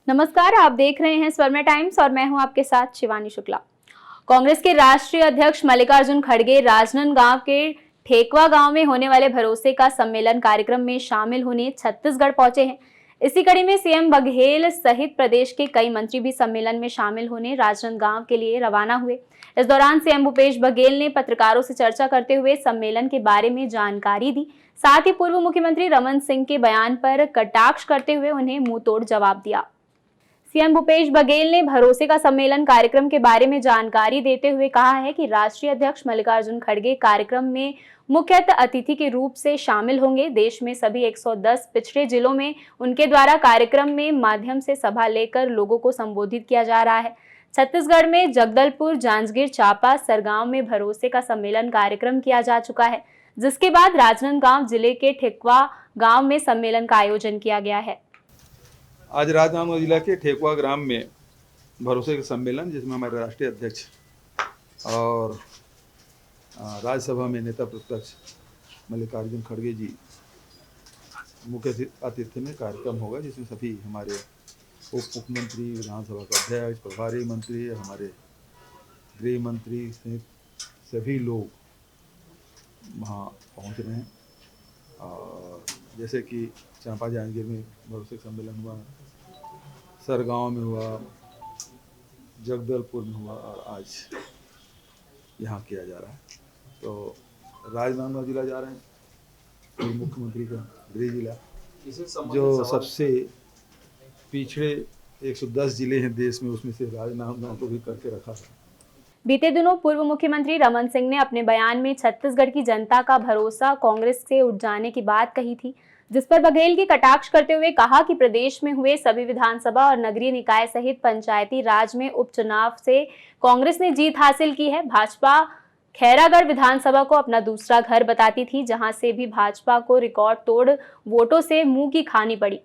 नमस्कार, आप देख रहे हैं स्वर्णा टाइम्स और मैं हूं आपके साथ शिवानी शुक्ला। कांग्रेस के राष्ट्रीय अध्यक्ष मल्लिकार्जुन खड़गे राजनांदगांव के ठेकवा गांव में होने वाले भरोसे का सम्मेलन कार्यक्रम में शामिल होने छत्तीसगढ़ पहुंचे हैं। इसी कड़ी में सीएम बघेल सहित प्रदेश के कई मंत्री भी सम्मेलन में शामिल होने राजनांदगांव के लिए रवाना हुए। इस दौरान सीएम भूपेश बघेल ने पत्रकारों से चर्चा करते हुए सम्मेलन के बारे में जानकारी दी। साथ ही पूर्व मुख्यमंत्री रमन सिंह के बयान पर कटाक्ष करते हुए उन्हें मुंहतोड़ जवाब दिया। सीएम भूपेश बघेल ने भरोसे का सम्मेलन कार्यक्रम के बारे में जानकारी देते हुए कहा है कि राष्ट्रीय अध्यक्ष मल्लिकार्जुन खड़गे कार्यक्रम में मुख्य अतिथि के रूप से शामिल होंगे। देश में सभी 110 पिछड़े जिलों में उनके द्वारा कार्यक्रम में माध्यम से सभा लेकर लोगों को संबोधित किया जा रहा है। छत्तीसगढ़ में जगदलपुर, जांजगीर चांपा, सरगांव में भरोसे का सम्मेलन कार्यक्रम किया जा चुका है, जिसके बाद राजनांदगांव जिले के ठेकवा गांव में सम्मेलन का आयोजन किया गया है। आज राजनांदगांव जिला के ठेकवा ग्राम में भरोसे का सम्मेलन, जिसमें हमारे राष्ट्रीय अध्यक्ष और राज्यसभा में नेता प्रतिपक्ष मल्लिकार्जुन खड़गे जी मुख्य आतिथ्य में कार्यक्रम होगा, जिसमें सभी हमारे उप मुख्यमंत्री, विधानसभा का अध्यक्ष, प्रभारी मंत्री, हमारे गृह मंत्री सहित सभी लोग वहाँ पहुँच रहे हैं। और जैसे कि चांपा जांजगीर में भरोसे का सम्मेलन हुआ, सरगांव में हुआ, जगदलपुर में हुआ और आज यहाँ किया जा रहा है। तो राजनांदगांव जिला जा रहे हैं, मुख्यमंत्री का गृह जिला, जो सबसे पिछड़े 110 जिले हैं देश में, उसमें से राजनांदगांव को भी करके रखा है। बीते दिनों पूर्व मुख्यमंत्री रमन सिंह ने अपने बयान में छत्तीसगढ़ की जनता का भरोसा कांग्रेस से उठ जाने की बात कही थी, जिस पर बघेल की कटाक्ष करते हुए कहा कि प्रदेश में हुए सभी विधानसभा और नगरीय निकाय सहित पंचायती राज में उपचुनाव से कांग्रेस ने जीत हासिल की है। भाजपा खैरागढ़ विधानसभा को अपना दूसरा घर बताती थी, जहां से भी भाजपा को रिकॉर्ड तोड़ वोटों से मुंह की खानी पड़ी।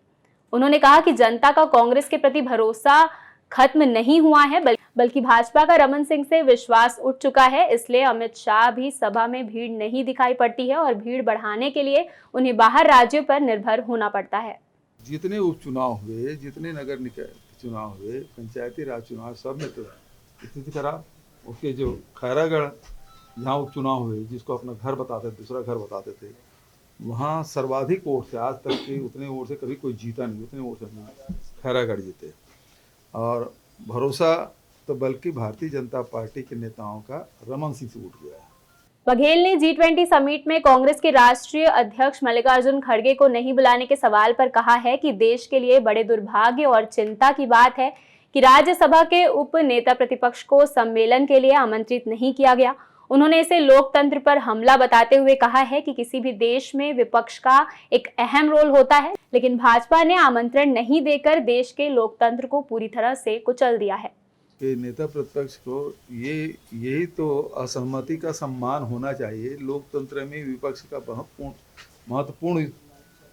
उन्होंने कहा कि जनता का कांग्रेस के प्रति भरोसा खत्म नहीं हुआ है, बल्कि भाजपा का रमन सिंह से विश्वास उठ चुका है। इसलिए अमित शाह भी सभा में भीड़ नहीं दिखाई पड़ती है और भीड़ बढ़ाने के लिए उन्हें बाहर राज्यों पर निर्भर होना पड़ता है। जितने उपचुनाव हुए, जितने नगर निकाय चुनाव हुए, पंचायती राज चुनाव, सब में तो स्थिति खराब। उसके जो खैरागढ़ जहाँ उपचुनाव हुए, जिसको अपना घर बताते थे, दूसरा घर बताते थे, वहाँ सर्वाधिक वोट से, आज तक के उतने वोट से कभी कोई जीता नहीं, उतने वोट से खैरागढ़ जीते। और भरोसा तो बल्कि भारतीय जनता पार्टी के नेताओं का रमन सिंह से उठ गया है। बघेल ने G20 समिट में कांग्रेस के राष्ट्रीय अध्यक्ष मल्लिकार्जुन खड़गे को नहीं बुलाने के सवाल पर कहा है कि देश के लिए बड़े दुर्भाग्य और चिंता की बात है कि राज्यसभा के उप नेता प्रतिपक्ष को सम्मेलन के लिए आमंत्रित नहीं किया गया। उन्होंने इसे लोकतंत्र पर हमला बताते हुए कहा है कि किसी भी देश में विपक्ष का एक अहम रोल होता है, लेकिन भाजपा ने आमंत्रण नहीं देकर देश के लोकतंत्र को पूरी तरह से कुचल दिया है। कि नेता प्रतिपक्ष को यही तो असहमति का सम्मान होना चाहिए। लोकतंत्र में विपक्ष का बहुत महत्वपूर्ण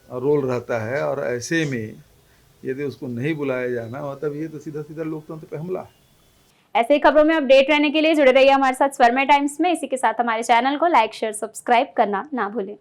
रोल रहता है, और ऐसे में यदि उसको नहीं बुलाया जाना, मतलब ये तो सीधा सीधा लोकतंत्र पे हमला है। ऐसे ही खबरों में अपडेट रहने के लिए जुड़े रहिए हमारे साथ स्वर्णा टाइम्स में। इसी के साथ हमारे चैनल को लाइक, शेयर, सब्सक्राइब करना ना भूलें।